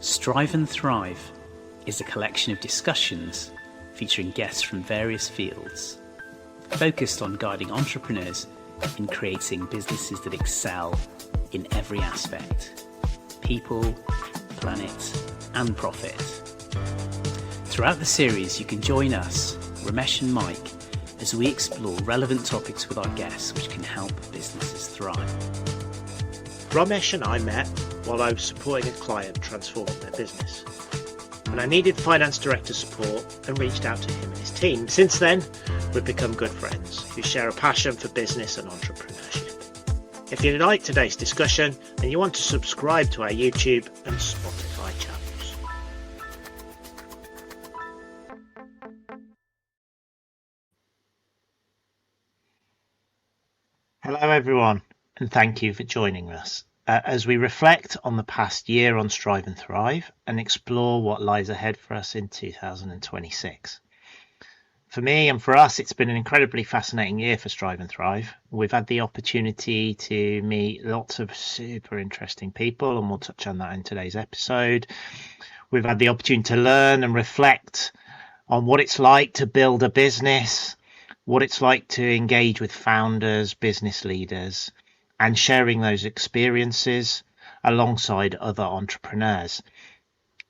Strive and Thrive is a collection of discussions featuring guests from various fields, focused on guiding entrepreneurs in creating businesses that excel in every aspect: people, planet, and profit. Throughout the series, you can join us, Romesh and Mike, as we explore relevant topics with our guests which can help businesses thrive. Romesh and I met while I was supporting a client transforming their business, and I needed finance director support and reached out to him and his team. Since then, we've become good friends who share a passion for business and entrepreneurship. If you like today's discussion, then you want to subscribe to our YouTube and Spotify channels. Hello everyone, and thank you for joining us as we reflect on the past year on Strive and Thrive and explore what lies ahead for us in 2026. For me and for us, it's been an incredibly fascinating year for Strive and Thrive. We've had the opportunity to meet lots of super interesting people, and we'll touch on that in today's episode. We've had the opportunity to learn and reflect on what it's like to build a business, what it's like to engage with founders, business leaders, and sharing those experiences alongside other entrepreneurs.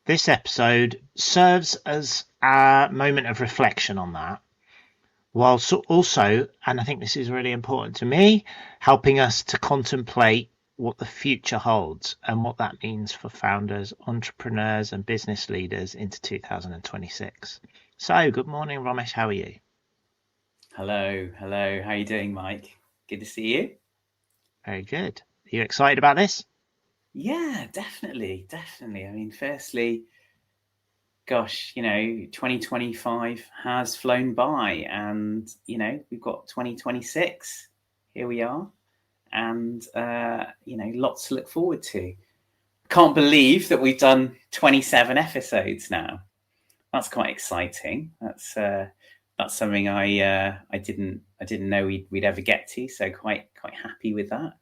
This episode serves as a moment of reflection on that, whilst also, and I think this is really important to me, helping us to contemplate what the future holds and what that means for founders, entrepreneurs, and business leaders into 2026. So, good morning, Romesh. How are you? Hello. How are you doing, Mike? Good to see you. Very good. Are you excited about this? Yeah, definitely. I mean, firstly, gosh, 2025 has flown by, and, we've got 2026. Here we are. And, lots to look forward to. Can't believe that we've done 27 episodes now. That's quite exciting. That's something I didn't know we'd ever get to. So quite happy with that.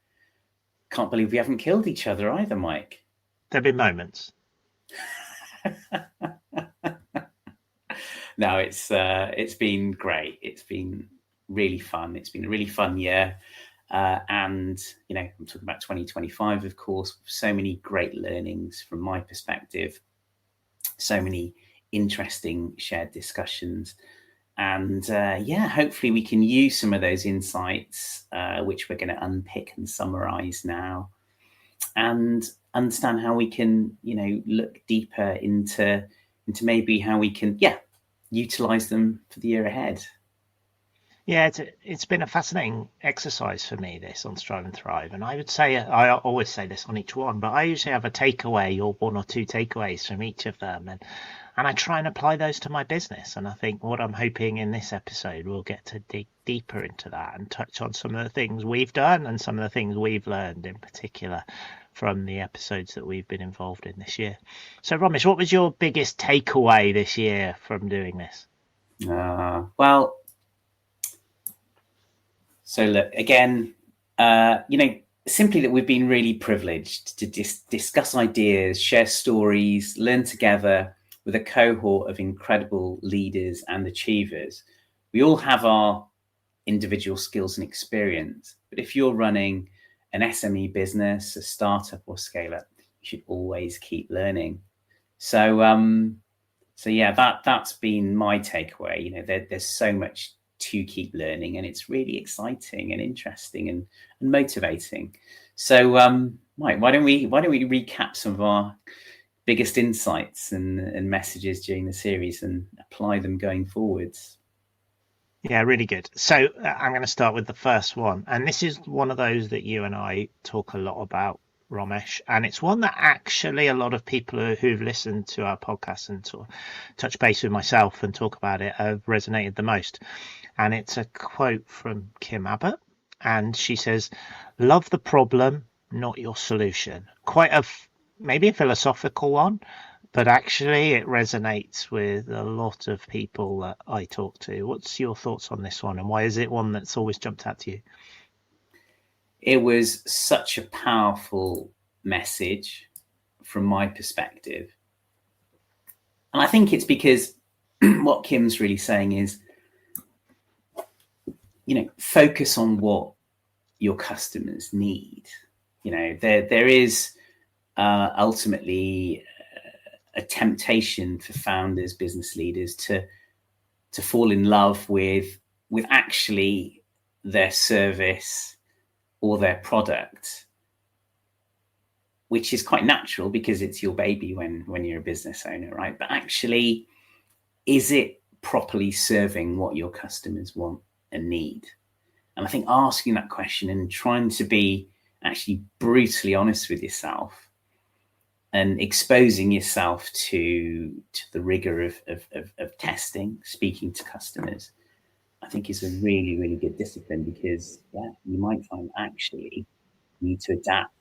Can't believe we haven't killed each other either, Mike. There've been moments. No, it's been great. It's been really fun. It's been a really fun year. And, I'm talking about 2025, of course, so many great learnings from my perspective, so many interesting shared discussions. And hopefully we can use some of those insights, which we're going to unpick and summarize now, and understand how we can, look deeper into maybe how we can, utilize them for the year ahead. Yeah, it's been a fascinating exercise for me, this on Strive and Thrive. And I would say, I always say this on each one, but I usually have a takeaway or one or two takeaways from each of them. And I try and apply those to my business. And I think what I'm hoping in this episode, we'll get to dig deeper into that and touch on some of the things we've done and some of the things we've learned in particular from the episodes that we've been involved in this year. So, Romesh, what was your biggest takeaway this year from doing this? So look, again, simply that we've been really privileged to discuss ideas, share stories, learn together with a cohort of incredible leaders and achievers. We all have our individual skills and experience, but if you're running an SME business, a startup or scale up, you should always keep learning. So that's been my takeaway. There's so much to keep learning, and it's really exciting and interesting and motivating. So, Mike, why don't we recap some of our biggest insights and messages during the series and apply them going forwards? Yeah, really good. So I'm going to start with the first one, and this is one of those that you and I talk a lot about, Romesh, and it's one that actually a lot of people who've listened to our podcast and sort of touch base with myself and talk about it have resonated the most. And it's a quote from Kim Abbott, and she says, "Love the problem, not your solution." Quite maybe a philosophical one, but actually it resonates with a lot of people that I talk to. What's your thoughts on this one, and why is it one that's always jumped out to you? It was such a powerful message from my perspective. And I think it's because what Kim's really saying is, focus on what your customers need. There is ultimately a temptation for founders, business leaders to fall in love with actually their service or their product, which is quite natural because it's your baby when you're a business owner, right? But actually, is it properly serving what your customers want and need? And I think asking that question and trying to be actually brutally honest with yourself and exposing yourself to the rigor of testing, speaking to customers, I think is a really, really good discipline, because you might find actually you need to adapt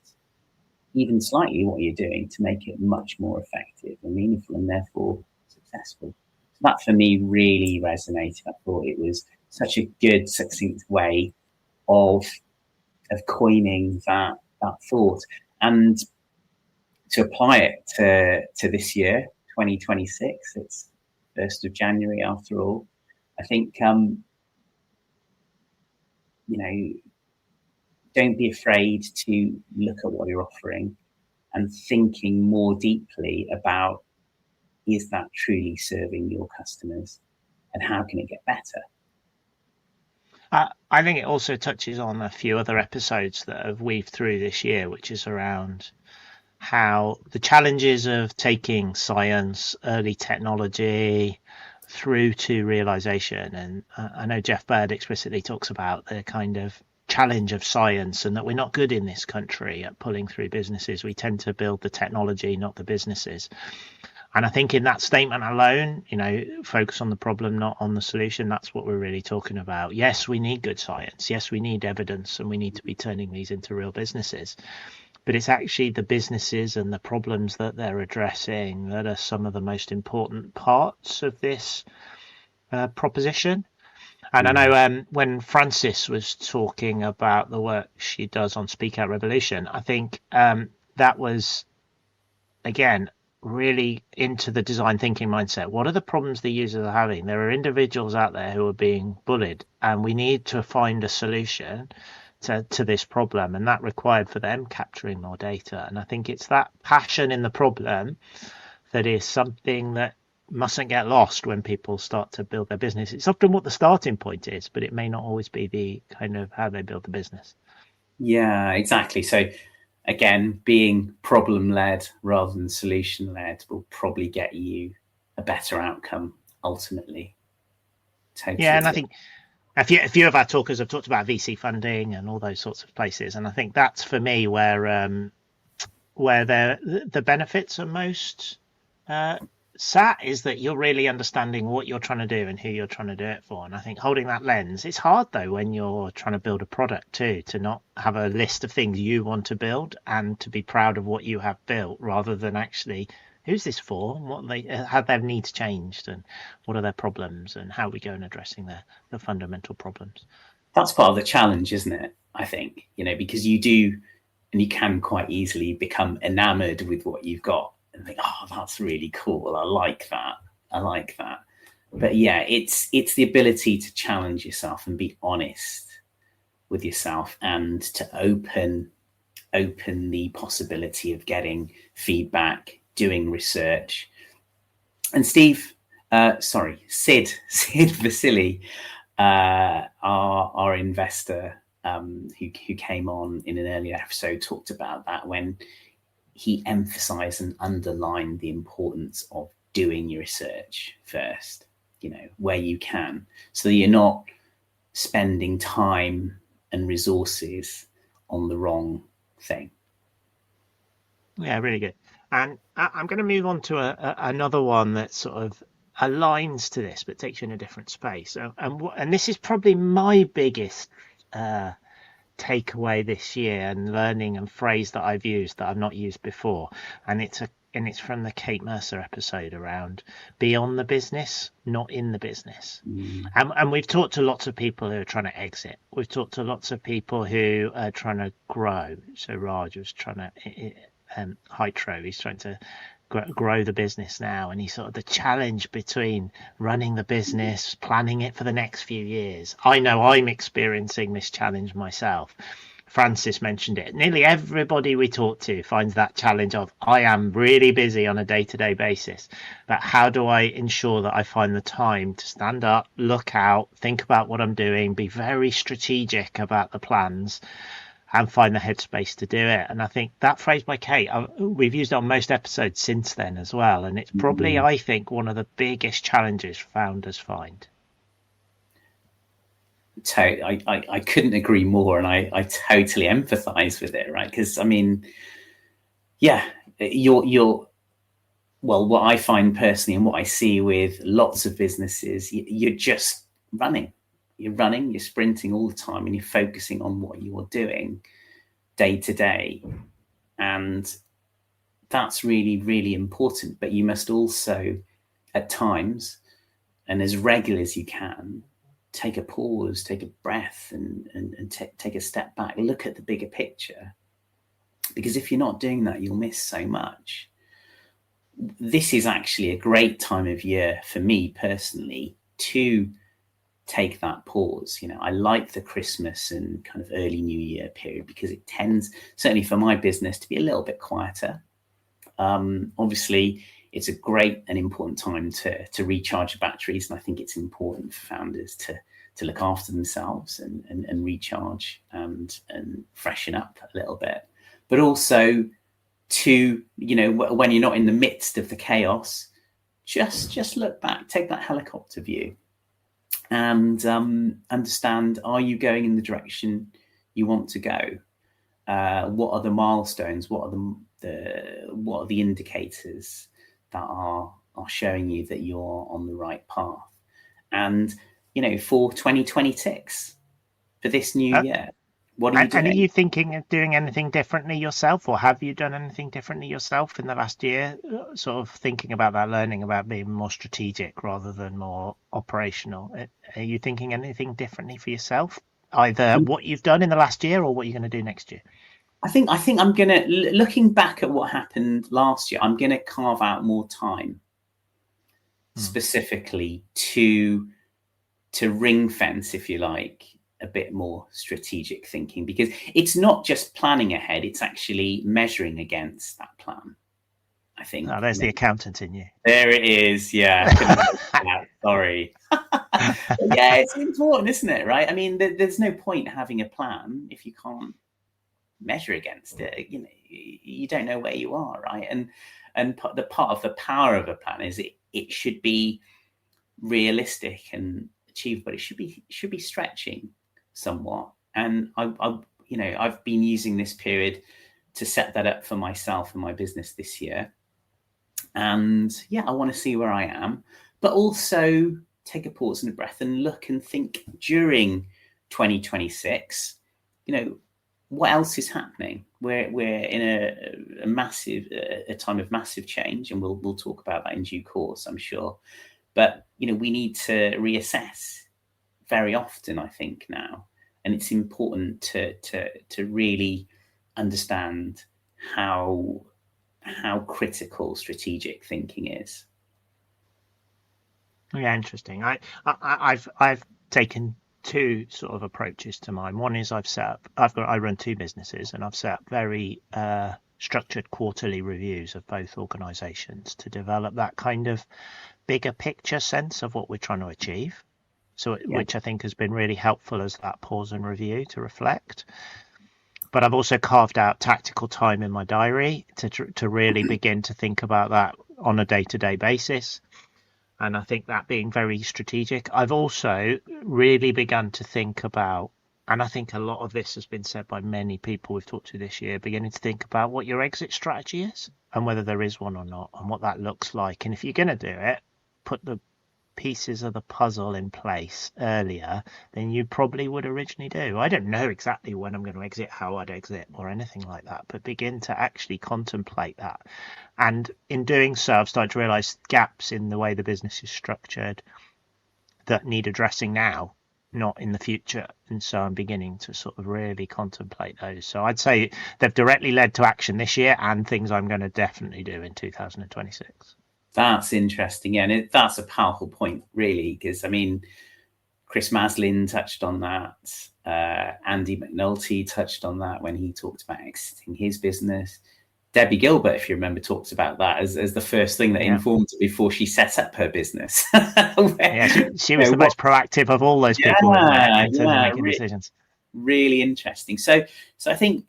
even slightly what you're doing to make it much more effective and meaningful and therefore successful. So that for me really resonated. I thought it was such a good, succinct way of coining that thought, and to apply it to this year, 2026. It's 1st of January after all. I think don't be afraid to look at what you're offering and thinking more deeply about, is that truly serving your customers and how can it get better? I think it also touches on a few other episodes that have weaved through this year, which is around how the challenges of taking science, early technology through to realization. And I know Jeff Bird explicitly talks about the kind of challenge of science, and that we're not good in this country at pulling through businesses. We tend to build the technology, not the businesses. And I think in that statement alone, focus on the problem, not on the solution. That's what we're really talking about. Yes, we need good science. Yes, we need evidence, and we need to be turning these into real businesses. But it's actually the businesses and the problems that they're addressing that are some of the most important parts of this proposition. And I know when Frances was talking about the work she does on Speak Out Revolution, I think that was, again, really into the design thinking mindset. What are the problems the users are having? There are individuals out there who are being bullied, and we need to find a solution to this problem, and that required for them capturing more data. And I think it's that passion in the problem that is something that mustn't get lost when people start to build their business. It's often what the starting point is, but it may not always be the kind of how they build the business. Yeah, exactly. So again, being problem-led rather than solution-led will probably get you a better outcome ultimately. Totally. Yeah, and I think a few of our talkers have talked about VC funding and all those sorts of places, and I think that's for me where the benefits are most sat, is that you're really understanding what you're trying to do and who you're trying to do it for. And I think holding that lens, it's hard though when you're trying to build a product too, to not have a list of things you want to build and to be proud of what you have built, rather than actually who's this for, and what how their needs changed, and what are their problems, and how we go in addressing the fundamental problems. That's part of the challenge, isn't it? I think, because you do, and you can quite easily become enamored with what you've got and think, oh, that's really cool. I like that. But yeah, it's the ability to challenge yourself and be honest with yourself, and to open the possibility of getting feedback, doing research. And Sid Vasili, our investor, who came on in an earlier episode, talked about that when he emphasized and underlined the importance of doing your research first, where you can, so that you're not spending time and resources on the wrong thing. Yeah, really good. And I'm going to move on to another one that sort of aligns to this, but takes you in a different space. And this is probably my biggest takeaway this year, and learning and phrase that I've used that I've not used before. And it's from the Kate Mercer episode around beyond the business, not in the business. And we've talked to lots of people who are trying to exit. We've talked to lots of people who are trying to grow. So Raj was trying to Hytro, he's trying to grow the business now, and he's sort of the challenge between running the business, planning it for the next few years. I know I'm experiencing this challenge myself. Francis mentioned it. Nearly everybody we talk to finds that challenge of, I am really busy on a day-to-day basis, but how do I ensure that I find the time to stand up, look out, think about what I'm doing, be very strategic about the plans, and find the headspace to do it. And I think that phrase by Kate, we've used it on most episodes since then as well. And it's probably, I think, one of the biggest challenges founders find. I couldn't agree more, and I totally empathize with it, right? Because I mean, yeah, you're well, what I find personally and what I see with lots of businesses, you're just running. You're running, you're sprinting all the time, and you're focusing on what you're doing day to day. And that's really, really important. But you must also, at times, and as regular as you can, take a pause, take a breath, and take a step back, look at the bigger picture. Because if you're not doing that, you'll miss so much. This is actually a great time of year for me personally to take that pause. I like the Christmas and kind of early New Year period because it tends, certainly for my business, to be a little bit quieter. Obviously, it's a great and important time to recharge batteries, and I think it's important for founders to look after themselves and recharge and freshen up a little bit, but also to, when you're not in the midst of the chaos, just look back, take that helicopter view, and understand: are you going in the direction you want to go? What are the milestones? What are the indicators that are showing you that you're on the right path? And for 2026, for this new year, what are you doing? And are you thinking of doing anything differently yourself, or have you done anything differently yourself in the last year? Sort of thinking about that, learning about being more strategic rather than more operational. Are you thinking anything differently for yourself? Either what you've done in the last year or what you're going to do next year? I think I'm going to, looking back at what happened last year, I'm going to carve out more time specifically to ring fence, if you like, a bit more strategic thinking, because it's not just planning ahead, it's actually measuring against that plan. I think. Oh, there's the accountant in you. There it is. Yeah. Sorry. Yeah, it's important, isn't it? Right. I mean, there's no point having a plan if you can't measure against it. You don't know where you are, right? And the part of the power of a plan is it should be realistic and achievable. It should be stretching somewhat. And I've been using this period to set that up for myself and my business this year. And yeah, I want to see where I am, but also take a pause and a breath and look and think during 2026, what else is happening? We're in a massive a time of massive change, and we'll talk about that in due course, I'm sure. But we need to reassess very often, I think, now, and it's important to really understand how critical strategic thinking is. Yeah, interesting. I've taken two sort of approaches to mine. One is I run two businesses, and I've set up very structured quarterly reviews of both organizations to develop that kind of bigger picture sense of what we're trying to achieve. Which I think has been really helpful as that pause and review to reflect. But I've also carved out tactical time in my diary to really begin to think about that on a day-to-day basis. And I think that being very strategic. I've also really begun to think about, and I think a lot of this has been said by many people we've talked to this year, beginning to think about what your exit strategy is and whether there is one or not, and what that looks like. And if you're going to do it, put the pieces of the puzzle in place earlier than you probably would originally do. I don't know exactly when I'm going to exit, how I'd exit, or anything like that, but begin to actually contemplate that. And in doing so, I've started to realize gaps in the way the business is structured that need addressing now. not in the future. And so I'm beginning to sort of really contemplate those. So I'd say they've directly led to action this year and things I'm going to definitely do in 2026. That's interesting. Yeah, and that's a powerful point, really, because I mean, Chris Maslin touched on that. Andy McNulty touched on that when he talked about exiting his business. Debbie Gilbert, if you remember, talked about that as the first thing that informed her before she set up her business. She was the most proactive of all those people in terms of making decisions. Really interesting. So I think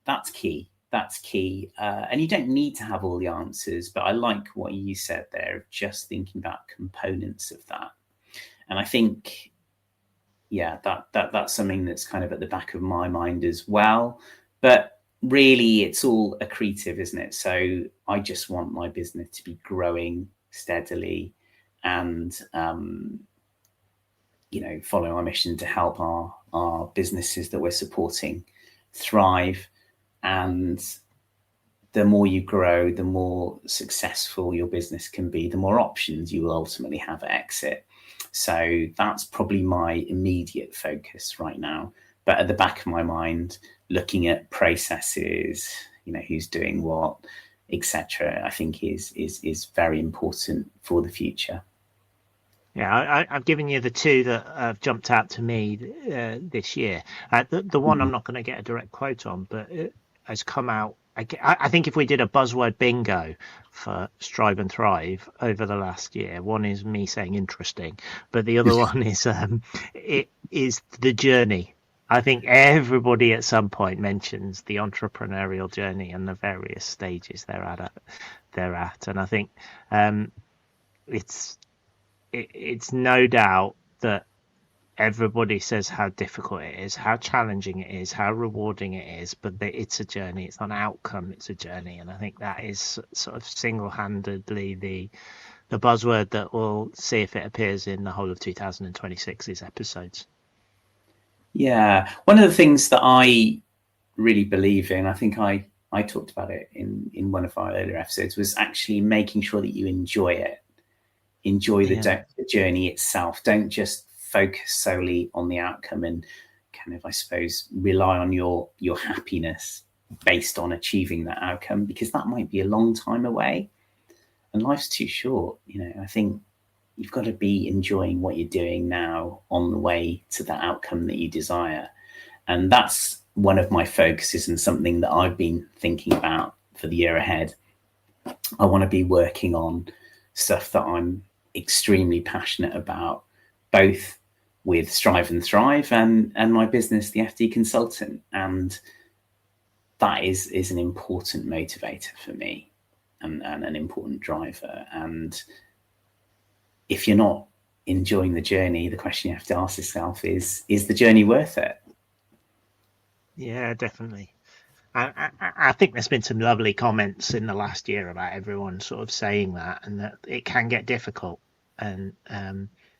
that's key. That's key. And you don't need to have all the answers, but I like what you said there of just thinking about components of that. And I think, that's something that's kind of at the back of my mind as well. But really, it's all accretive, isn't it? So I just want my business to be growing steadily and, follow our mission to help our businesses that we're supporting thrive. And the more you grow, the more successful your business can be, the more options you will ultimately have at exit. So that's probably my immediate focus right now. But at the back of my mind, looking at processes, who's doing what, etc., I think is very important for the future. Yeah, I've given you the two that have jumped out to me this year. The one I'm not going to get a direct quote on, but it has come out. I think if we did a buzzword bingo for Strive and Thrive over the last year, one is me saying interesting, but the other one is it is the journey. I think everybody at some point mentions the entrepreneurial journey and the various stages they're at, and I think it's no doubt that everybody says how difficult it is, how challenging it is, how rewarding it is, but it's a journey. It's not an outcome, it's a journey. And I think that is sort of single-handedly the buzzword that we'll see if it appears in the whole of 2026's episodes. Yeah. One of the things that I really believe in, I think I talked about it in one of our earlier episodes, was actually making sure that you enjoy it. Enjoy the journey itself. Don't just focus solely on the outcome and kind of, I suppose, rely on your happiness based on achieving that outcome, because that might be a long time away and life's too short. I think you've got to be enjoying what you're doing now on the way to the outcome that you desire. And that's one of my focuses and something that I've been thinking about for the year ahead. I want to be working on stuff that I'm extremely passionate about, both with Strive and Thrive and my business, the FD Consultant. And that is an important motivator for me and an important driver. And if you're not enjoying the journey, the question you have to ask yourself is the journey worth it? Yeah, definitely. I think there's been some lovely comments in the last year about everyone sort of saying that, and that it can get difficult, and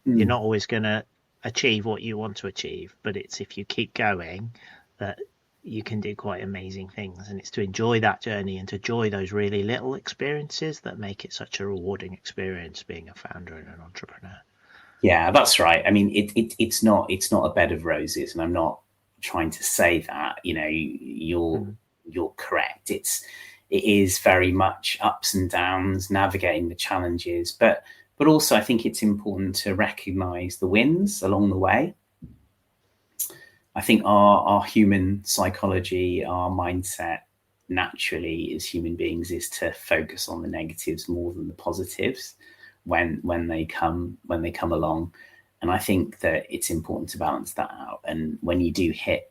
you're not always going to achieve what you want to achieve, but it's if you keep going that you can do quite amazing things. And it's to enjoy that journey and to enjoy those really little experiences that make it such a rewarding experience being a founder and an entrepreneur. Yeah, that's right. I mean, it's not a bed of roses, and I'm not trying to say that. You're correct. It is very much ups and downs, navigating the challenges, but also I think it's important to recognize the wins along the way. I think our human psychology, our mindset naturally as human beings is to focus on the negatives more than the positives when they come along. And I think that it's important to balance that out. And when you do hit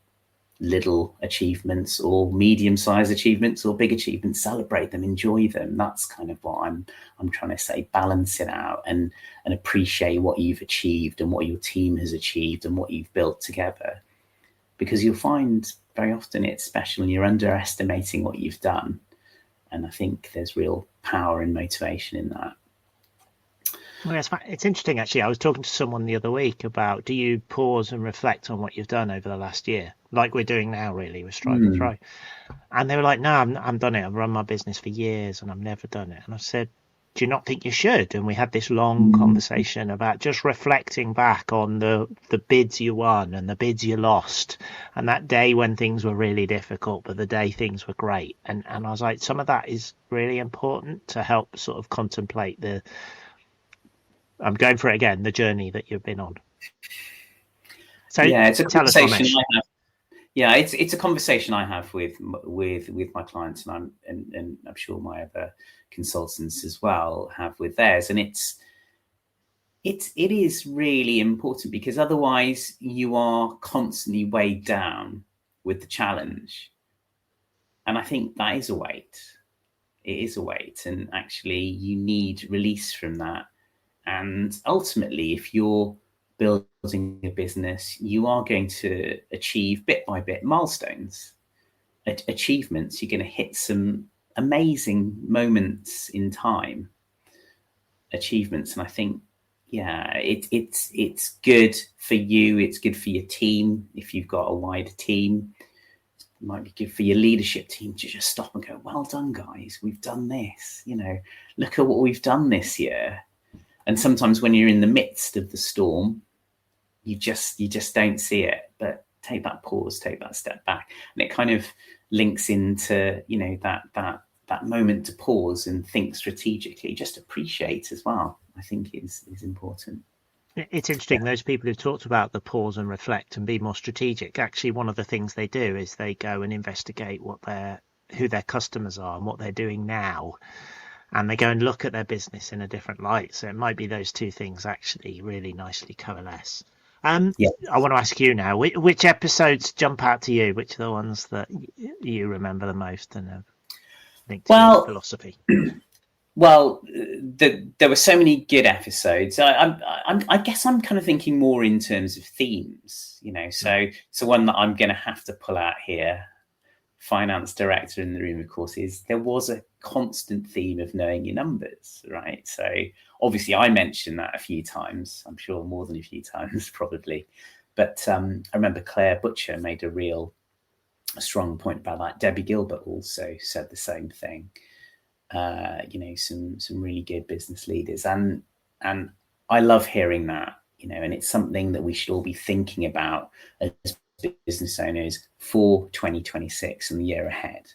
little achievements or medium-sized achievements or big achievements, celebrate them, enjoy them. That's kind of what I'm trying to say. Balance it out and appreciate what you've achieved and what your team has achieved and what you've built together, because you'll find very often it's special and you're underestimating what you've done. And I think there's real power and motivation in that. Well, it's interesting, actually. I was talking to someone the other week about, do you pause and reflect on what you've done over the last year, like we're doing now, really, with Strive and Thrive? And they were like, no, I'm done it. I've run my business for years and I've never done it. And I said, do you not think you should? And we had this long conversation about just reflecting back on the bids you won and the bids you lost, and that day when things were really difficult, but the day things were great. And I was like, some of that is really important to help sort of contemplate the, I'm going for it again, the journey that you've been on. So Yeah, it's a tell us, conversation Romesh. I have. Yeah, it's a conversation I have with my clients, and I'm sure my other consultants as well have with theirs. And it is really important, because otherwise you are constantly weighed down with the challenge. And I think that is a weight. It is a weight, and actually you need release from that. And ultimately, if you're building a business, you are going to achieve bit by bit milestones, achievements. You're going to hit some amazing moments in time, achievements. And I think, yeah, it's good for you. It's good for your team. If you've got a wider team, it might be good for your leadership team to just stop and go, well done, guys. We've done this. Look at what we've done this year. And sometimes when you're in the midst of the storm, you just don't see it. But take that pause, take that step back, and it kind of links into that moment to pause and think strategically. Just appreciate as well, I think is important. It's interesting, those people who talked about the pause and reflect and be more strategic, actually one of the things they do is they go and investigate who their customers are and what they're doing now, and they go and look at their business in a different light. So it might be those two things actually really nicely coalesce. Yeah. I want to ask you now, which episodes jump out to you? Which are the ones that you remember the most and have linked to your philosophy? Well, there were so many good episodes. I guess I'm kind of thinking more in terms of themes, So one that I'm going to have to pull out here, finance director in the room, of course, is there was a constant theme of knowing your numbers, right? So obviously I mentioned that a few times, I'm sure more than a few times probably. But I remember Claire Butcher made a strong point about that. Debbie Gilbert also said the same thing. Some really good business leaders, and I love hearing that, and it's something that we should all be thinking about as business owners for 2026 and the year ahead.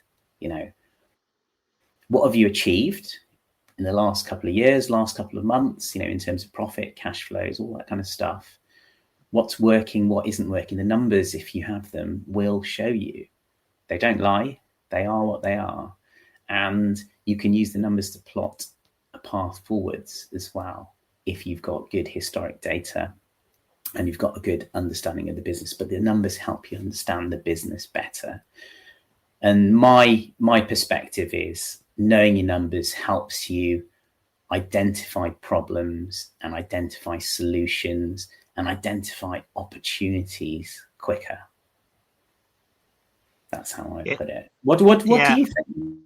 What have you achieved in the last couple of years, last couple of months, in terms of profit, cash flows, all that kind of stuff? What's working, what isn't working? The numbers, if you have them, will show you. They don't lie. They are what they are. And you can use the numbers to plot a path forwards as well, if you've got good historic data and you've got a good understanding of the business. But the numbers help you understand the business better. And my perspective is knowing your numbers helps you identify problems and identify solutions and identify opportunities quicker. That's how I put it. What do you think?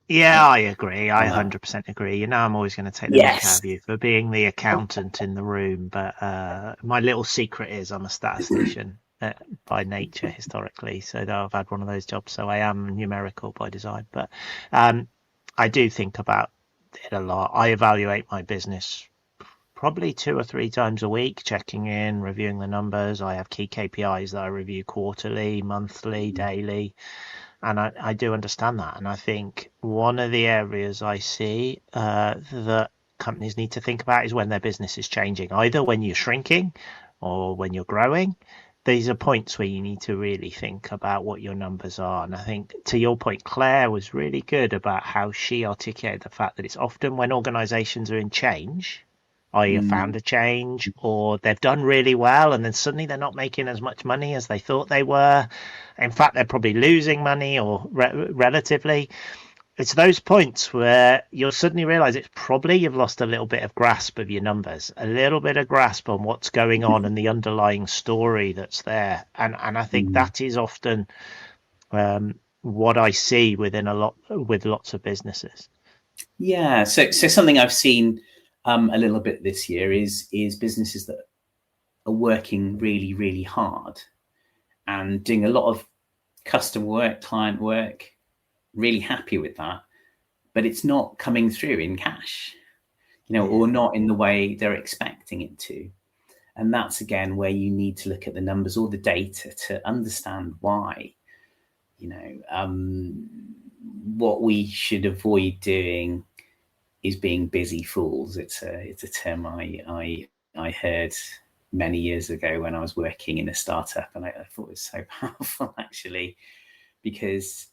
Yeah, I agree. I 100% agree. I'm always going to take the mick out of you for being the accountant in the room, but my little secret is I'm a statistician by nature historically. So I've had one of those jobs, so I am numerical by design. But I do think about it a lot. I evaluate my business probably 2 or 3 times a week, checking in, reviewing the numbers. I have key KPIs that I review quarterly, monthly, daily. And I do understand that. And I think one of the areas I see that companies need to think about is when their business is changing, either when you're shrinking or when you're growing. These are points where you need to really think about what your numbers are. And I think, to your point, Claire was really good about how she articulated the fact that it's often when organizations are in change, i.e. found a change, or they've done really well and then suddenly they're not making as much money as they thought they were. In fact, they're probably losing money or relatively. It's those points where you'll suddenly realize it's probably you've lost a little bit of grasp of your numbers, a little bit of grasp on what's going on and the underlying story that's there. And I think that is often what I see with lots of businesses. Yeah. So something I've seen a little bit this year is businesses that are working really, really hard and doing a lot of custom work, client work, really happy with that, but it's not coming through in cash, or not in the way they're expecting it to. And that's, again, where you need to look at the numbers or the data to understand why. What we should avoid doing is being busy fools. It's a term I heard many years ago when I was working in a startup, and I thought it was so powerful, actually, because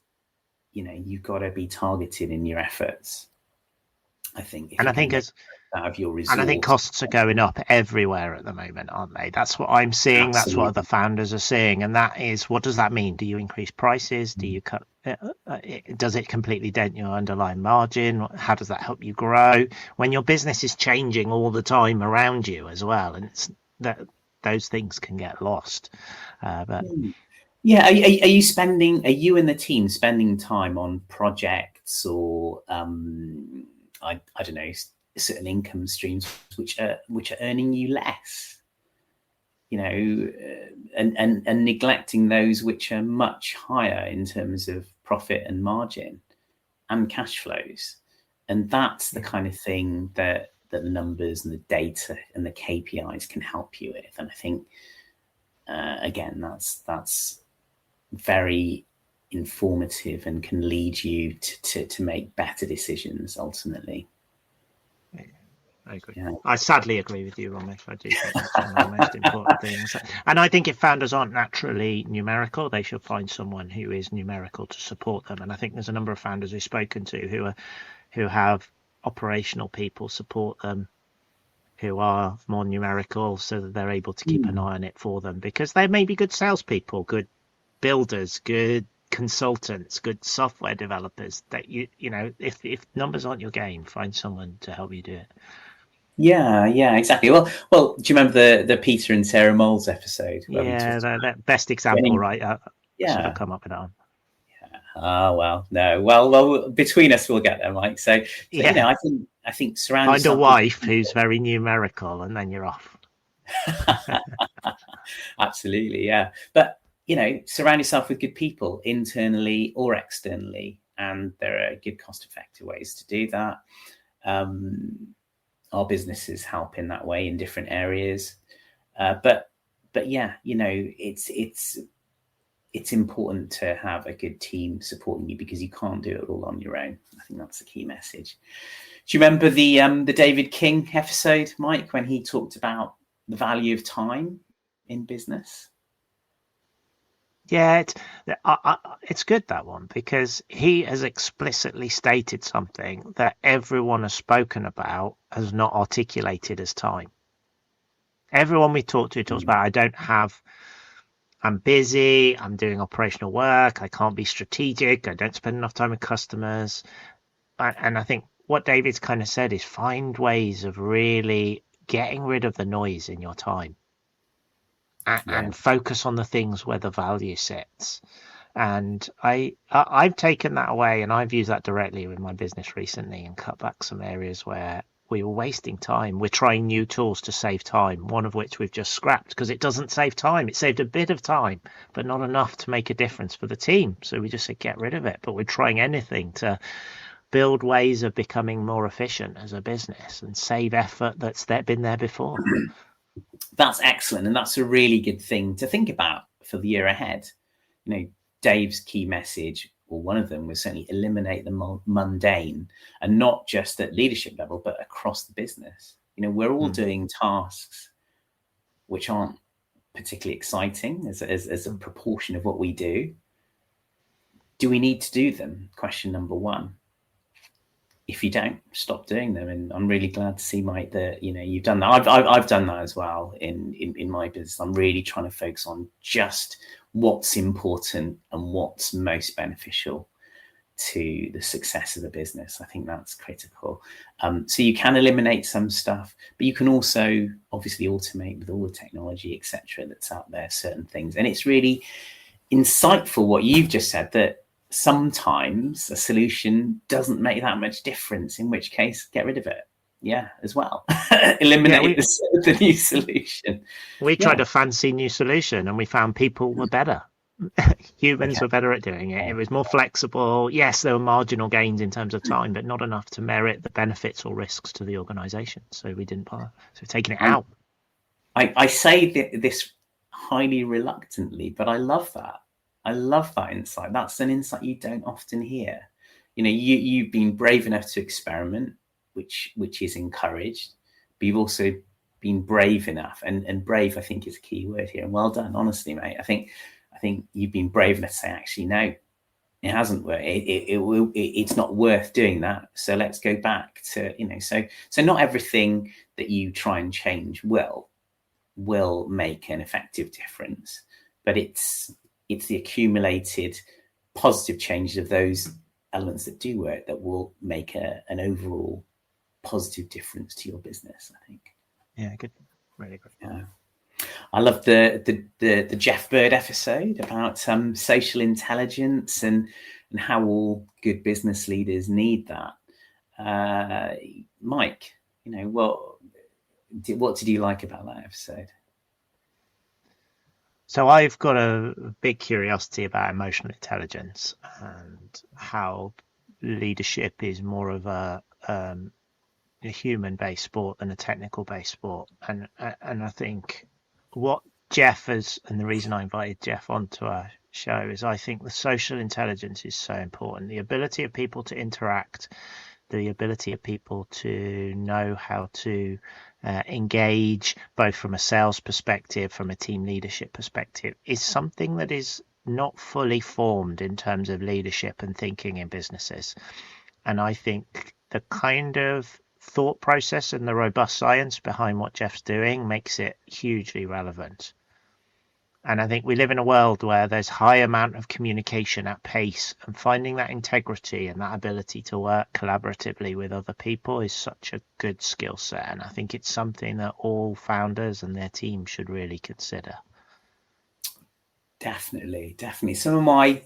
you've got to be targeted in your efforts. I think, and I think out of your resource. And I think costs are going up everywhere at the moment, aren't they? That's what I'm seeing. Absolutely. That's what other founders are seeing. And that is, what does that mean? Do you increase prices? Do you cut? Does it completely dent your underlying margin? How does that help you grow when your business is changing all the time around you as well? And it's that those things can get lost. But yeah, are you and the team spending time on projects or I don't know, certain income streams which are earning you less, and neglecting those which are much higher in terms of profit and margin and cash flows? And that's the kind of thing that the numbers and the data and the KPIs can help you with. And I think, again, that's very informative and can lead you to make better decisions ultimately. I agree. Yeah. I sadly agree with you, Romesh. I do think that's one of the most important things. And I think if founders aren't naturally numerical, they should find someone who is numerical to support them. And I think there's a number of founders we've spoken to who have operational people support them, who are more numerical, so that they're able to keep an eye on it for them, because they may be good salespeople, good builders, good consultants, good software developers. That if numbers aren't your game, find someone to help you do it. Yeah, exactly. Well, do you remember the Peter and Sarah Moles episode? Yeah, that best example, right? I should have come up with that one. Yeah. Well, no. Well, between us, we'll get there, Mike. So yeah. I think surround find a wife who's very numerical, and then you're off. Absolutely, yeah. But surround yourself with good people, internally or externally, and there are good, cost-effective ways to do that. Our businesses help in that way in different areas, but yeah, it's important to have a good team supporting you, because you can't do it all on your own. I think that's the key message. Do you remember the David King episode, Mike, when he talked about the value of time in business? Yeah, it's good, that one, because he has explicitly stated something that everyone has spoken about has not articulated as time. Everyone we talk to talks about, I'm busy, I'm doing operational work, I can't be strategic, I don't spend enough time with customers. And I think what David's kind of said is find ways of really getting rid of the noise in your time. And focus on the things where the value sits. And I've taken that away, and I've used that directly with my business recently and cut back some areas where we were wasting time. We're trying new tools to save time, one of which we've just scrapped because it doesn't save time. It saved a bit of time, but not enough to make a difference for the team. So we just said, get rid of it. But we're trying anything to build ways of becoming more efficient as a business and save effort that's been there before. That's excellent, and that's a really good thing to think about for the year ahead. Dave's key message, or one of them, was certainly eliminate the mundane, and not just at leadership level, but across the business. We're all doing tasks which aren't particularly exciting as a proportion of what we do. Do we need to do them? Question number one. If you don't, stop doing them. And I'm really glad to see, Mike, that you've done that. I've done that as well in my business. I'm really trying to focus on just what's important and what's most beneficial to the success of the business. I think that's critical. So you can eliminate some stuff, but you can also obviously automate with all the technology, etc., that's out there, certain things. And it's really insightful what you've just said, that sometimes a solution doesn't make that much difference, in which case get rid of it as well. Eliminate the new solution. We tried a fancy new solution and we found people were better. Humans Okay. were better at doing it. It was more flexible. Yes, there were marginal gains in terms of time, but not enough to merit the benefits or risks to the organization. So we didn't bother. So we've taken it I, out. I say this highly reluctantly, but I love that. I love that insight. That's an insight you don't often hear. You've been brave enough to experiment, which is encouraged, but you've also been brave enough, and brave I think is a key word here. And well done, honestly, mate. I think you've been brave enough to say, actually, no, it hasn't worked. It's not worth doing that. So let's go back to So not everything that you try and change will make an effective difference, but it's the accumulated positive changes of those elements that do work that will make an overall positive difference to your business, I think. Yeah, good. Really good. Yeah. I love the Jeff Bird episode about social intelligence and how all good business leaders need that. Mike, what did you like about that episode? So I've got a big curiosity about emotional intelligence and how leadership is more of a human-based sport than a technical-based sport. And I think what Jeff has, and the reason I invited Jeff onto our show is I think the social intelligence is so important. The ability of people to interact, the ability of people to know how to engage, both from a sales perspective, from a team leadership perspective, is something that is not fully formed in terms of leadership and thinking in businesses. And I think the kind of thought process and the robust science behind what Jeff's doing makes it hugely relevant. And I think we live in a world where there's high amount of communication at pace, and finding that integrity and that ability to work collaboratively with other people is such a good skill set. And I think it's something that all founders and their team should really consider. Definitely. Some of my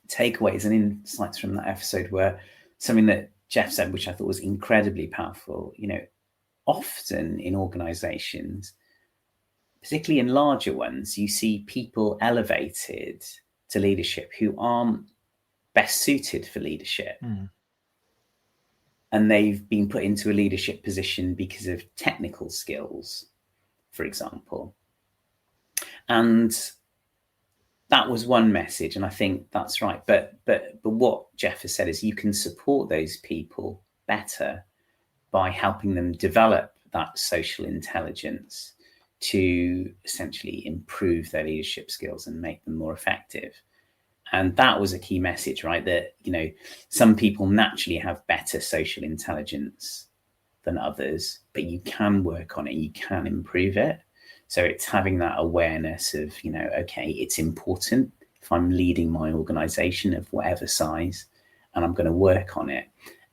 takeaways and insights from that episode were something that Jeff said, which I thought was incredibly powerful. Often in organizations, particularly in larger ones, you see people elevated to leadership who aren't best suited for leadership. And they've been put into a leadership position because of technical skills, for example. And that was one message, and I think that's right. But what Jeff has said is you can support those people better by helping them develop that social intelligence to essentially improve their leadership skills and make them more effective. And that was a key message, right? That, some people naturally have better social intelligence than others, but you can work on it, you can improve it. So it's having that awareness of, okay, it's important if I'm leading my organization of whatever size, and I'm going to work on it.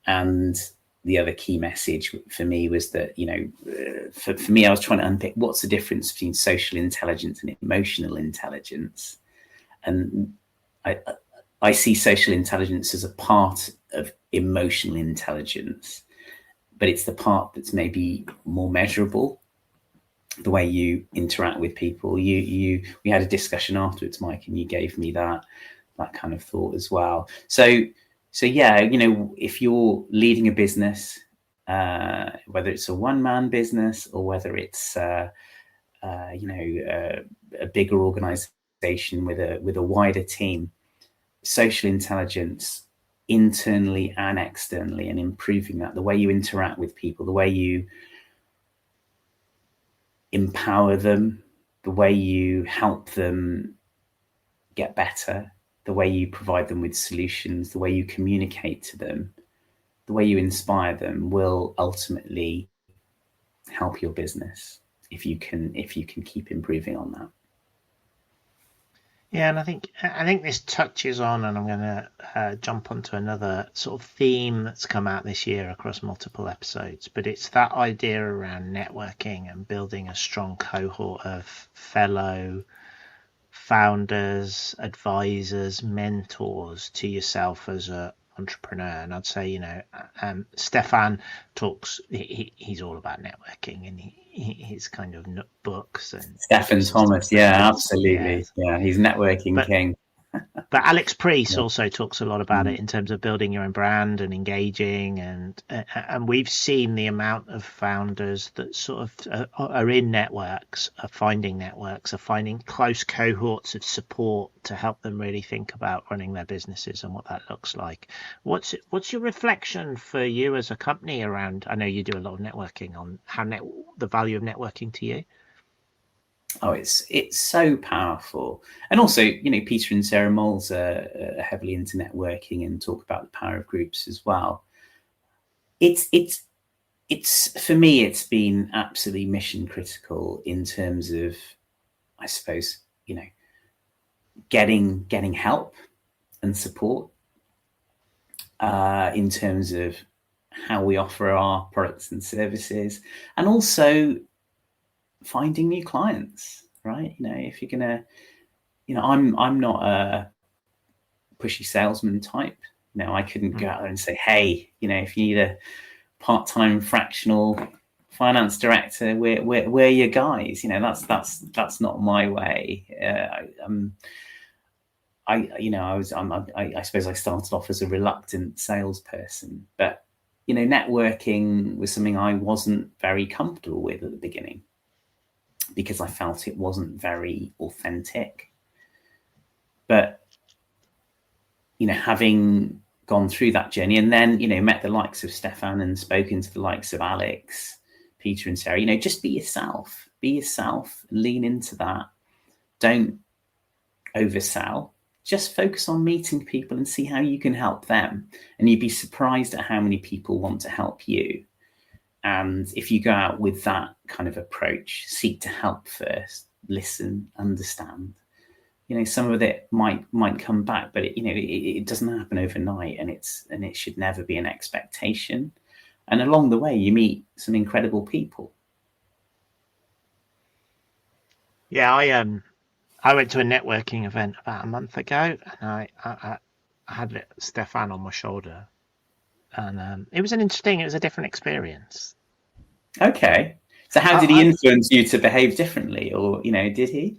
And the other key message for me was that, for me, I was trying to unpick what's the difference between social intelligence and emotional intelligence. And I see social intelligence as a part of emotional intelligence, but it's the part that's maybe more measurable, the way you interact with people. We had a discussion afterwards, Mike, and you gave me that kind of thought as well. So yeah, if you're leading a business, whether it's a one-man business or whether it's a bigger organization with a wider team, social intelligence internally and externally, and improving that, the way you interact with people, the way you empower them, the way you help them get better, the way you provide them with solutions, the way you communicate to them, the way you inspire them will ultimately help your business if you can keep improving on that. Yeah, and I think this touches on, and I'm going to jump onto another sort of theme that's come out this year across multiple episodes, but it's that idea around networking and building a strong cohort of fellow founders, advisors, mentors to yourself as a entrepreneur. And I'd say, Stefan talks, he's all about networking, and he's kind of books and Stephen Thomas, yeah, yeah. absolutely. Yeah, he's networking But king. Alex Priest Yeah. also talks a lot about it in terms of building your own brand and engaging, and we've seen the amount of founders that sort of are in networks, are finding close cohorts of support to help them really think about running their businesses and what that looks like. What's your reflection for you as a company around? I know you do a lot of networking on how the value of networking to you. Oh, it's so powerful, and also, Peter and Sarah Moles are heavily into networking and talk about the power of groups as well. It's for me, it's been absolutely mission critical in terms of, I suppose, getting help and support in terms of how we offer our products and services, and also finding new clients. Right? If you're gonna, I'm not a pushy salesman type. I couldn't go out there and say, hey, if you need a part-time fractional finance director, we're your guys. That's not my way. I suppose I started off as a reluctant salesperson, but networking was something I wasn't very comfortable with at the beginning because I felt it wasn't very authentic. But having gone through that journey and then met the likes of Stefan and spoken to the likes of Alex, Peter and Sarah, just be yourself, lean into that. Don't oversell, just focus on meeting people and see how you can help them, and you'd be surprised at how many people want to help you. And if you go out with that kind of approach, seek to help first, listen, understand, some of it might come back, but it doesn't happen overnight, and it should never be an expectation. And along the way, you meet some incredible people. Yeah, I went to a networking event about a month ago, and I had Stefan on my shoulder, and it was a different experience. Okay, so how did he influence you to behave differently, or did he?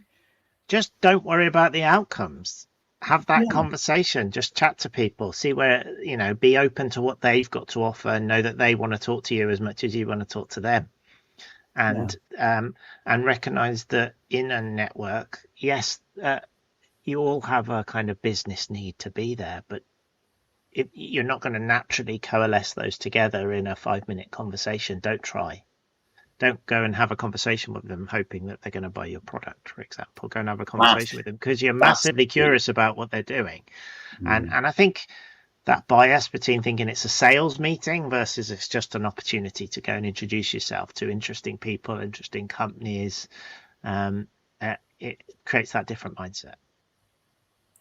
Just don't worry about the outcomes. Have that conversation. Just chat to people. See where, be open to what they've got to offer, and know that they want to talk to you as much as you want to talk to them. And recognize that in a network, yes, you all have a kind of business need to be there, but you're not going to naturally coalesce those together in a 5-minute conversation. Don't try. Don't go and have a conversation with them hoping that they're going to buy your product, for example. Go and have a conversation with them because you're massively curious about what they're doing. And I think that bias between thinking it's a sales meeting versus it's just an opportunity to go and introduce yourself to interesting people, interesting companies, it creates that different mindset.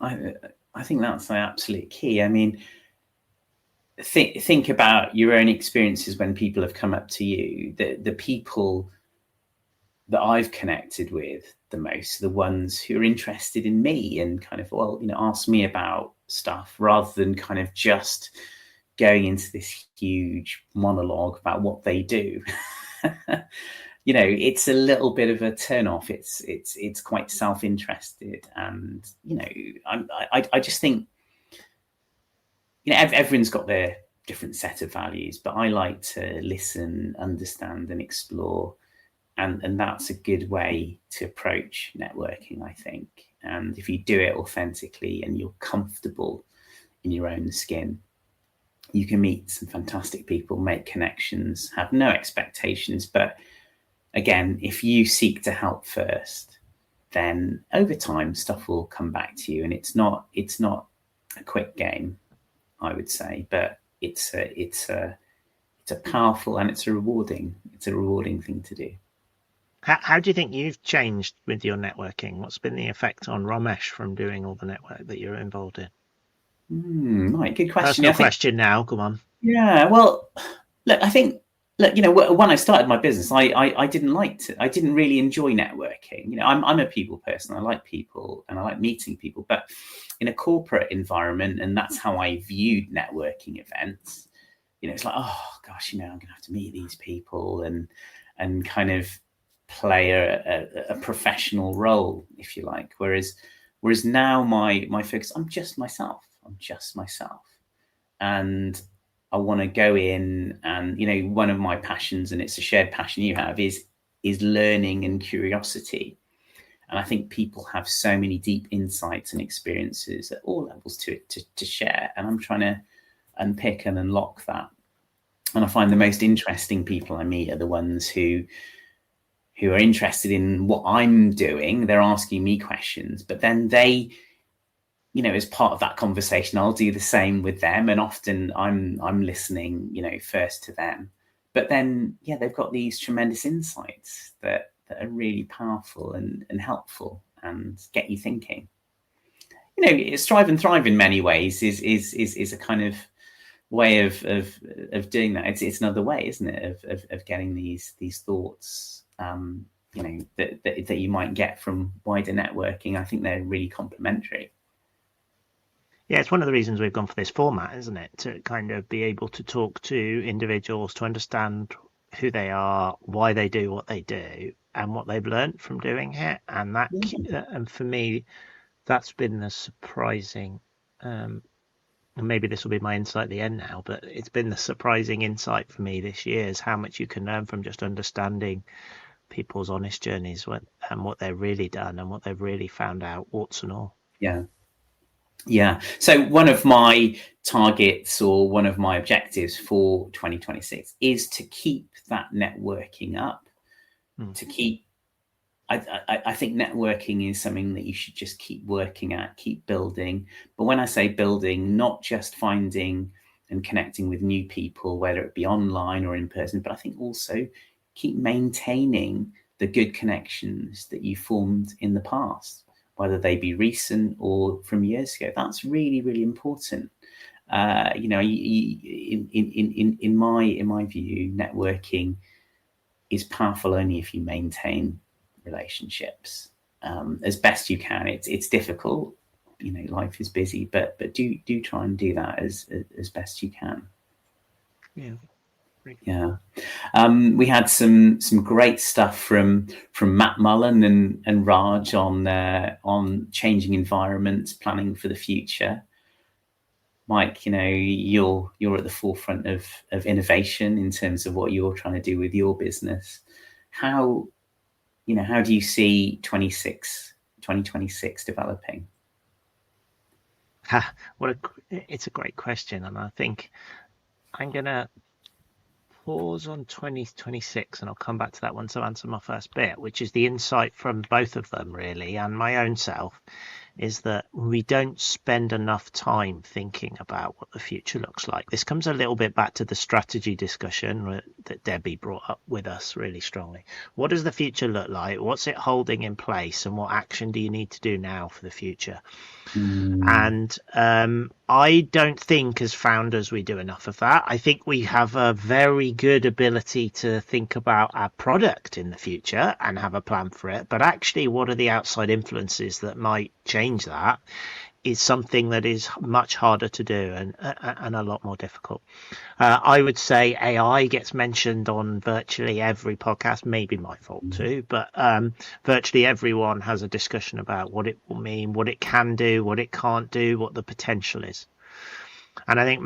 I think that's the absolute key. I mean, think about your own experiences when people have come up to you. The people that I've connected with the most, the ones who are interested in me and kind of, ask me about stuff rather than kind of just going into this huge monologue about what they do. It's a little bit of a turn-off. It's quite self-interested, and I just think everyone's got their different set of values, but I like to listen, understand, and explore, and that's a good way to approach networking, I think. And if you do it authentically and you're comfortable in your own skin, you can meet some fantastic people, make connections, have no expectations. But again, if you seek to help first, then over time stuff will come back to you. And it's not a quick game, I would say, but it's a powerful and it's a rewarding thing to do. How do you think you've changed with your networking? What's been the effect on Romesh from doing all the network that you're involved in? Right, good question. Personal question now. Come on. Yeah, well, look, I think look, when I started my business, I didn't really enjoy networking. I'm a people person. I like people and I like meeting people, but in a corporate environment, and that's how I viewed networking events. It's like, oh gosh, I'm going to have to meet these people and kind of play a professional role, if you like. Whereas now my focus, I'm just myself. And I want to go in and, one of my passions, and it's a shared passion you have, is learning and curiosity. And I think people have so many deep insights and experiences at all levels to share. And I'm trying to unpick and unlock that. And I find the most interesting people I meet are the ones who are interested in what I'm doing. They're asking me questions, but then they, as part of that conversation, I'll do the same with them. And often I'm listening, first to them. But then, they've got these tremendous insights that are really powerful and helpful and get you thinking. Strive and thrive in many ways is a kind of way of doing that. It's another way, isn't it, of getting these thoughts, that you might get from wider networking. I think they're really complementary. Yeah, it's one of the reasons we've gone for this format, isn't it? To kind of be able to talk to individuals, to understand who they are, why they do what they do, and what they've learned from doing it. And and for me, that's been the surprising, and maybe this will be my insight at the end now, but it's been the surprising insight for me this year is how much you can learn from just understanding people's honest journeys and what they've really done and what they've really found out, warts and all. Yeah. So one of my targets or one of my objectives for 2026 is to keep that networking up, to keep, I think networking is something that you should just keep working at, keep building. But when I say building, not just finding and connecting with new people, whether it be online or in person, but I think also keep maintaining the good connections that you formed in the past, whether they be recent or from years ago. That's really, really important. In my view, networking is powerful only if you maintain relationships as best you can. It's difficult. Life is busy, but do try and do that as best you can. Yeah. We had some great stuff from Matt Mullen and Raj on changing environments, planning for the future. Mike, you're at the forefront of innovation in terms of what you're trying to do with your business. How do you see 2026 developing? It's a great question, and I think I'm gonna pause on 2026 and I'll come back to that one to answer my first bit, which is the insight from both of them really and my own self, is that we don't spend enough time thinking about what the future looks like. This comes a little bit back to the strategy discussion that Debbie brought up with us really strongly. What does the future look like? What's it holding in place? And what action do you need to do now for the future? And I don't think as founders we do enough of that. I think we have a very good ability to think about our product in the future and have a plan for it. But actually, what are the outside influences that might change that is something that is much harder to do and a lot more difficult. I would say AI gets mentioned on virtually every podcast, maybe my fault too, but virtually everyone has a discussion about what it will mean, what it can do, what it can't do, what the potential is. And I think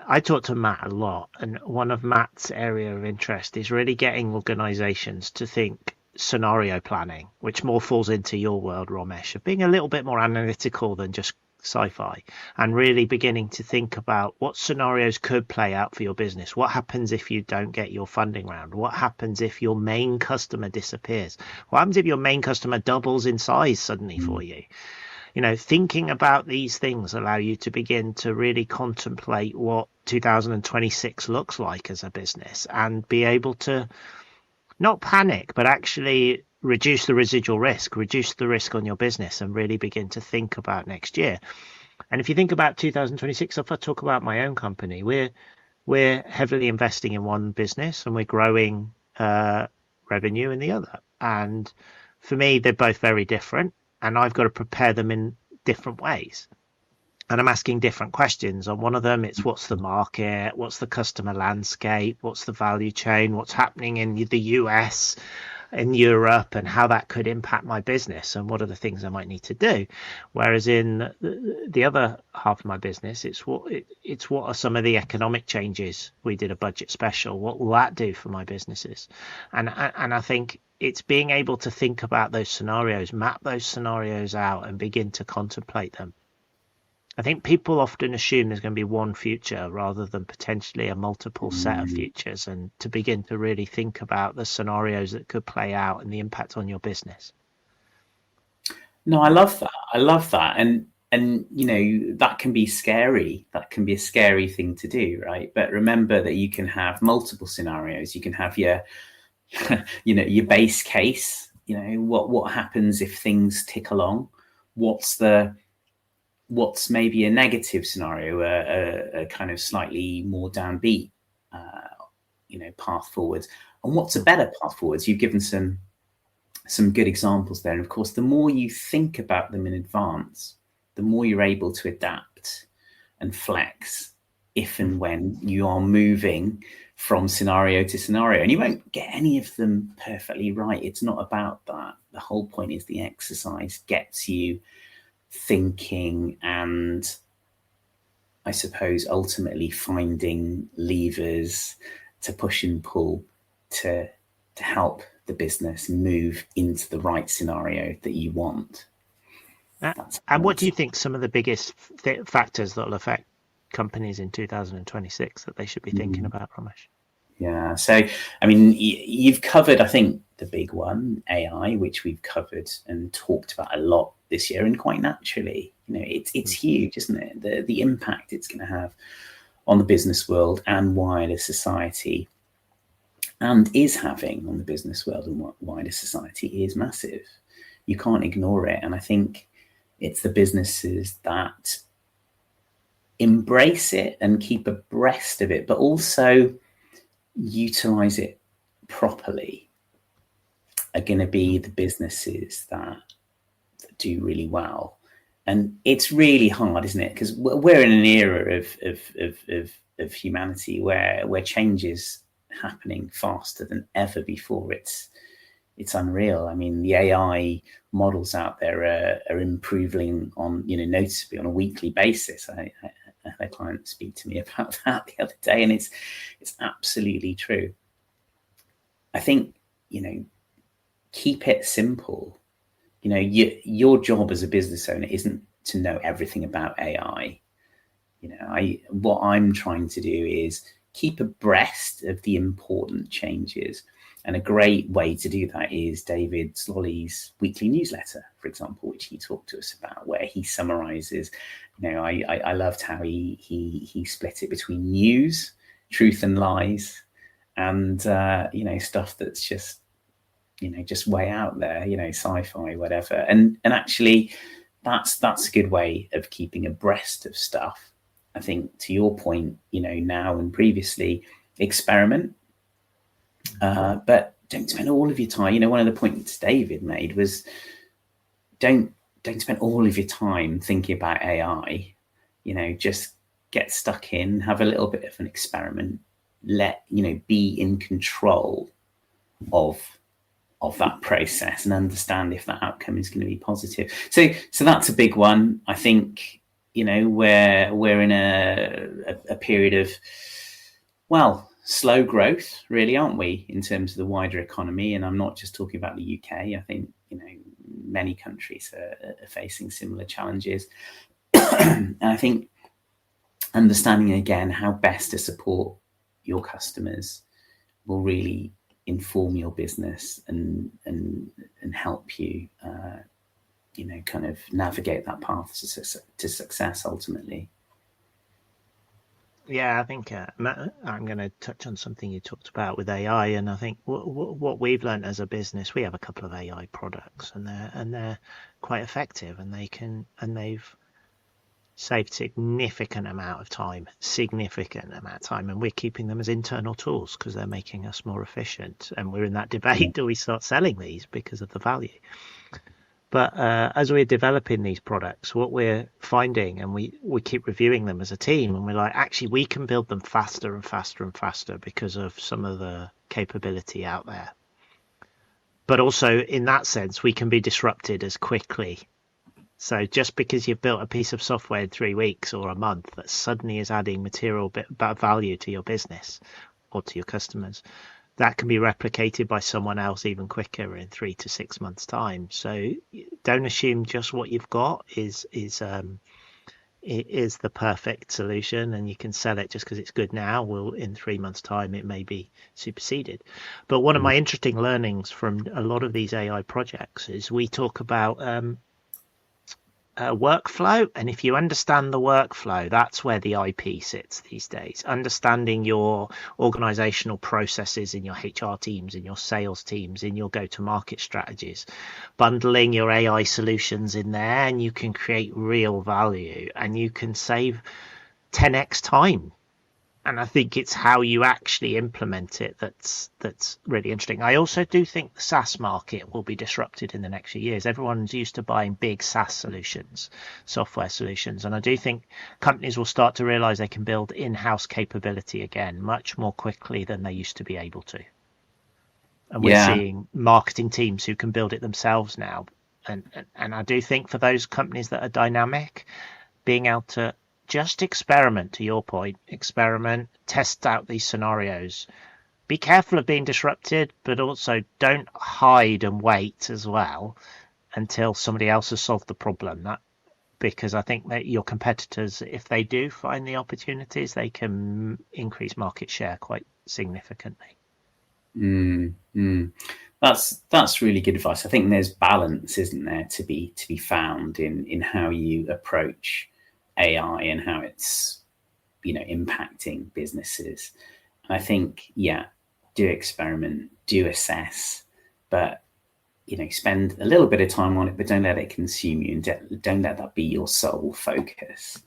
I talk to Matt a lot, and one of Matt's area of interest is really getting organizations to think scenario planning, which more falls into your world, Romesh, of being a little bit more analytical than just sci-fi, and really beginning to think about what scenarios could play out for your business. What happens if you don't get your funding round? What happens if your main customer disappears? What happens if your main customer doubles in size suddenly for you? Thinking about these things allow you to begin to really contemplate what 2026 looks like as a business and be able to not panic, but actually reduce the residual risk, reduce the risk on your business, and really begin to think about next year. And if you think about 2026, if I talk about my own company, we're we're heavily investing in one business and we're growing revenue in the other. And for me, they're both very different, and I've got to prepare them in different ways. And I'm asking different questions. On one of them, it's what's the market, what's the customer landscape, what's the value chain, what's happening in the US, in Europe, and how that could impact my business, and what are the things I might need to do. Whereas in the other half of my business, it's what are some of the economic changes. We did a budget special. What will that do for my businesses? And I think it's being able to think about those scenarios, map those scenarios out, and begin to contemplate them. I think people often assume there's going to be one future rather than potentially a multiple set of futures, and to begin to really think about the scenarios that could play out and the impact on your business. No, I love that. I love that. And you know, that can be scary. That can be a scary thing to do, right? But remember that you can have multiple scenarios. You can have your you know, your base case, you know, what happens if things tick along? What's maybe a negative scenario, a kind of slightly more downbeat, you know, path forwards, and what's a better path forwards? You've given some good examples there, and of course, the more you think about them in advance, the more you're able to adapt and flex if and when you are moving from scenario to scenario. And you won't get any of them perfectly right. It's not about that. The whole point is the exercise gets you thinking, and I suppose ultimately finding levers to push and pull to help the business move into the right scenario that you want. And what do you think some of the biggest factors that will affect companies in 2026 that they should be thinking about, Romesh? Yeah, so I mean, you've covered, I think, the big one, AI, which we've covered and talked about a lot this year, and quite naturally, you know, it's huge, isn't it? The impact it's going to have on the business world and wider society, and is having on the business world and wider society, is massive. You can't ignore it, and I think it's the businesses that embrace it and keep abreast of it, but also utilize it properly, are going to be the businesses that do really well. And it's really hard, isn't it? Because we're in an era of humanity where change is happening faster than ever before. It's unreal. I mean, the AI models out there are improving on, you know, noticeably on a weekly basis. I had a client speak to me about that the other day, and it's absolutely true. I think, you know, keep it simple. You know, your job as a business owner isn't to know everything about AI. You know, what I'm trying to do is keep abreast of the important changes. And a great way to do that is David Slolley's weekly newsletter, for example, which he talked to us about, where he summarizes, you know, I loved how he split it between news, truth and lies, and, you know, stuff that's just, you know, just way out there, you know, sci-fi, whatever. And actually that's a good way of keeping abreast of stuff. I think, to your point, you know, now and previously, experiment, but don't spend all of your time. You know, one of the points David made was don't spend all of your time thinking about AI. You know, just get stuck in, have a little bit of an experiment, be in control of that process and understand if that outcome is going to be positive. So that's a big one. I think, you know, we're in a period of, well, slow growth, really, aren't we, in terms of the wider economy? And I'm not just talking about the UK. I think, you know, many countries are facing similar challenges. And I think understanding again how best to support your customers will really inform your business and help you, you know, kind of navigate that path to success ultimately. Yeah, I think I'm going to touch on something you talked about with AI, and I think what we've learned as a business, we have a couple of AI products, and they're quite effective, and they've saved significant amount of time, and we're keeping them as internal tools because they're making us more efficient. And we're in that debate: do we start selling these because of the value? But as we're developing these products, what we're finding, and we keep reviewing them as a team, and we're like, actually, we can build them faster and faster and faster because of some of the capability out there. But also, in that sense, we can be disrupted as quickly. So just because you've built a piece of software in 3 weeks or a month that suddenly is adding material bit value to your business or to your customers, that can be replicated by someone else even quicker in 3 to 6 months' time. So don't assume just what you've got is the perfect solution, and you can sell it just because it's good now. Well, in 3 months' time, it may be superseded. But one of my interesting learnings from a lot of these AI projects is we talk about workflow, and if you understand the workflow, that's where the IP sits these days. Understanding your organizational processes in your HR teams, in your sales teams, in your go-to-market strategies, bundling your AI solutions in there, and you can create real value, and you can save 10x time. And I think it's how you actually implement it that's really interesting. I also do think the SaaS market will be disrupted in the next few years. Everyone's used to buying big SaaS solutions, software solutions, and I do think companies will start to realize they can build in-house capability again much more quickly than they used to be able to. And we're seeing marketing teams who can build it themselves now. And I do think for those companies that are dynamic, being able to just experiment, to your point, test out these scenarios. Be careful of being disrupted, but also don't hide and wait as well until somebody else has solved the problem. Because I think that your competitors, if they do find the opportunities, they can increase market share quite significantly. That's really good advice. I think there's balance, isn't there, to be found in how you approach AI and how it's impacting businesses. And I think do experiment, do assess, but spend a little bit of time on it, but don't let it consume you, and don't let that be your sole focus.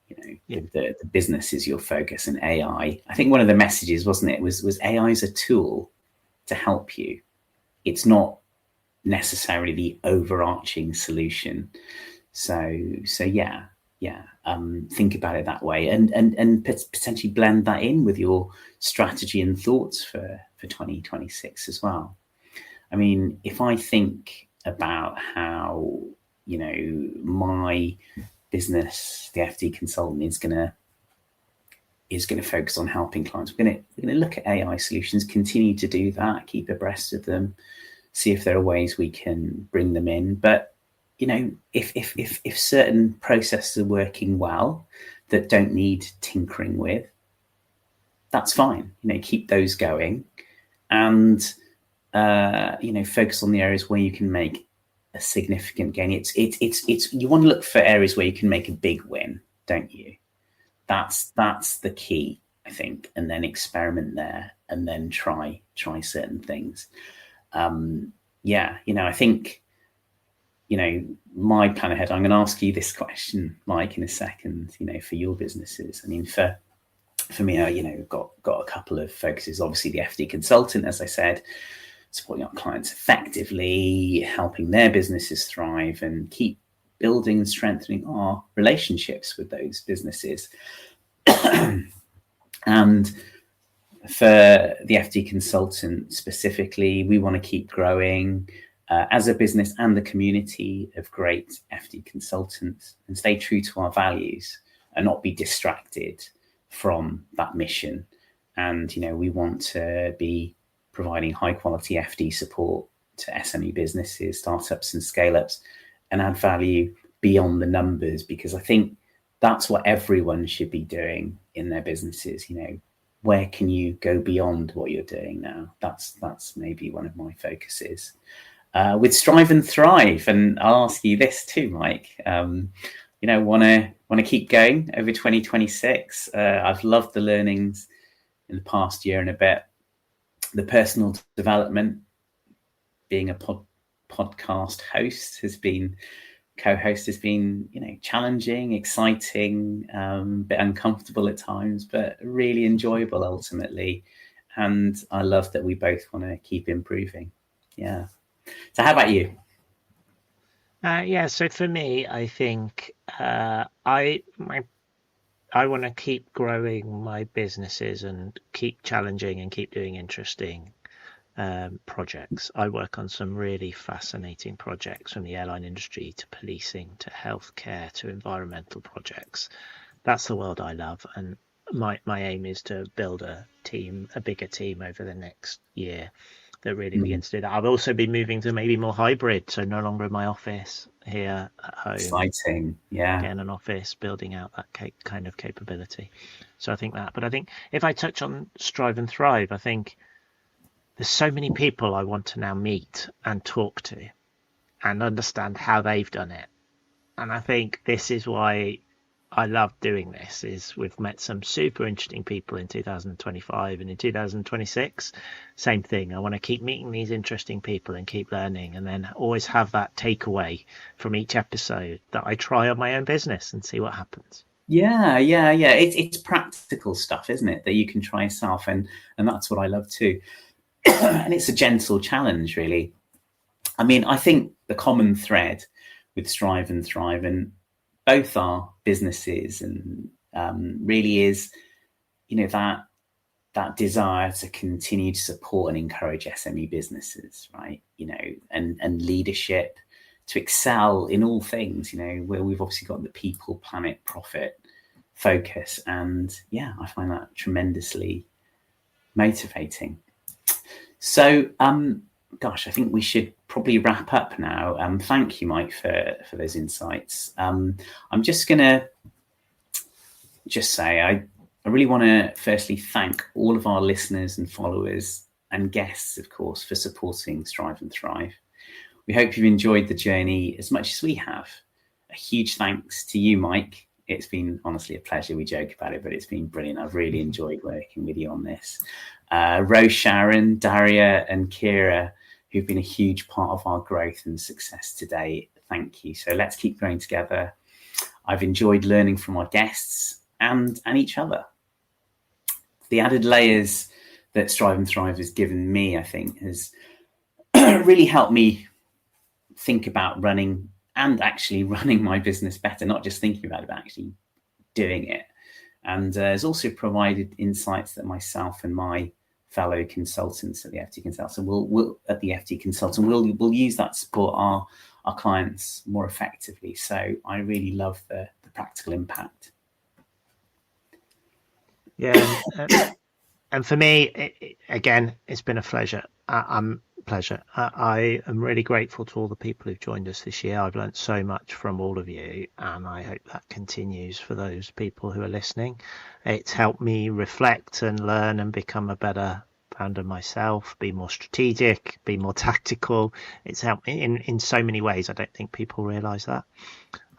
The business is your focus, and AI, I think one of the messages, wasn't it, was AI is a tool to help you. It's not necessarily the overarching solution. So think about it that way, and potentially blend that in with your strategy and thoughts for 2026 as well. I mean, if I think about how my business, the FD Consultant, is going to focus on helping clients, we're going to look at AI solutions, continue to do that, keep abreast of them, see if there are ways we can bring them in. But if certain processes are working well that don't need tinkering with, that's fine. Keep those going, and focus on the areas where you can make a significant gain. It's you want to look for areas where you can make a big win, don't you? That's the key, I think, and then experiment there, and then try certain things. I think. My plan ahead, I'm going to ask you this question, Mike, in a second, for your businesses. I mean, for me, got a couple of focuses. Obviously, the FD Consultant, as I said, supporting our clients effectively, helping their businesses thrive, and keep building and strengthening our relationships with those businesses. And for the FD Consultant specifically, we want to keep growing as a business and the community of great FD consultants, and stay true to our values and not be distracted from that mission. And, we want to be providing high quality FD support to SME businesses, startups and scale ups, and add value beyond the numbers, because I think that's what everyone should be doing in their businesses. Where can you go beyond what you're doing now? That's maybe one of my focuses. With Strive and Thrive, and I'll ask you this too, Mike. Want to keep going over 2026. I've loved the learnings in the past year and a bit. The personal development, being a podcast host, has been co-host has been, challenging, exciting, a bit uncomfortable at times, but really enjoyable ultimately. And I love that we both want to keep improving. Yeah. So how about you? So for me, I think I want to keep growing my businesses and keep challenging and keep doing interesting projects. I work on some really fascinating projects, from the airline industry to policing to healthcare to environmental projects. That's the world I love, and my aim is to build a bigger team over the next year that really begins to do that. I've also been moving to maybe more hybrid, so no longer in my office here at home. Exciting, yeah. Getting an office, building out that kind of capability. So I think that. But I think if I touch on Strive and Thrive, I think there's so many people I want to now meet and talk to and understand how they've done it. And I think this is why I love doing this. Is we've met some super interesting people in 2025, and in 2026, same thing. I want to keep meeting these interesting people and keep learning, and then always have that takeaway from each episode that I try on my own business and see what happens. Yeah. It's practical stuff, isn't it, that you can try yourself, and that's what I love too. And it's a gentle challenge, really. I mean, I think the common thread with Strive and Thrive, and both our businesses, and really is, that desire to continue to support and encourage SME businesses, right? And leadership to excel in all things, where we've obviously got the people, planet, profit focus. And yeah, I find that tremendously motivating. So, gosh, I think we should probably wrap up now. Thank you, Mike, for those insights. I'm just going to say I really want to firstly thank all of our listeners and followers and guests, of course, for supporting Strive and Thrive. We hope you've enjoyed the journey as much as we have. A huge thanks to you, Mike. It's been honestly a pleasure. We joke about it, but it's been brilliant. I've really enjoyed working with you on this. Rose, Sharon, Daria, and Kira, who've been a huge part of our growth and success today. Thank you. So let's keep growing together. I've enjoyed learning from our guests and each other. The added layers that Strive and Thrive has given me, I think, has really helped me think about running my business better, not just thinking about it, but actually doing it. And has also provided insights that myself and my fellow consultants at the FT Consultant we'll use that to support our clients more effectively. So I really love the practical impact. Yeah, and for me, again, it's been a pleasure. I am really grateful to all the people who've joined us this year. I've learned so much from all of you, and I hope that continues for those people who are listening. It's helped me reflect and learn and become a better founder myself, be more strategic, be more tactical. It's helped me in so many ways. I don't think people realise that.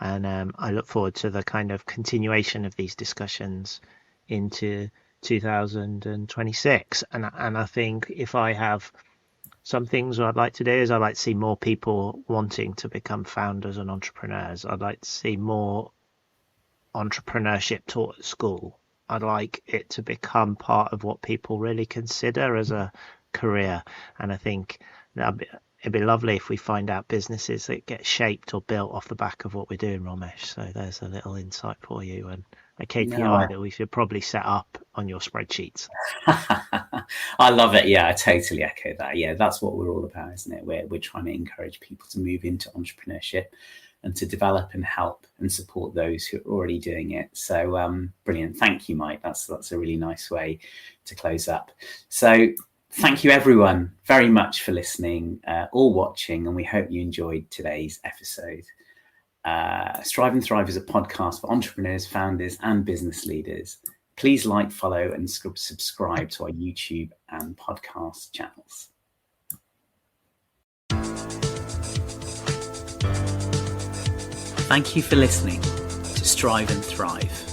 And I look forward to the kind of continuation of these discussions into 2026. And I think if I have some things I'd like to do is I'd like to see more people wanting to become founders and entrepreneurs. I'd like to see more entrepreneurship taught at school. I'd like it to become part of what people really consider as a career. And I think it'd be lovely if we find out businesses that get shaped or built off the back of what we're doing, Romesh. So there's a little insight for you, and a KPI that we should probably set up on your spreadsheets. I love it. Yeah, I totally echo that. Yeah, that's what we're all about, isn't it? We're trying to encourage people to move into entrepreneurship and to develop and help and support those who are already doing it. So brilliant. Thank you, Mike. That's a really nice way to close up. So thank you, everyone, very much for listening or watching, and we hope you enjoyed today's episode. Strive and Thrive is a podcast for entrepreneurs, founders, and business leaders. Please like, follow, and subscribe to our YouTube and podcast channels. Thank you for listening to Strive and Thrive.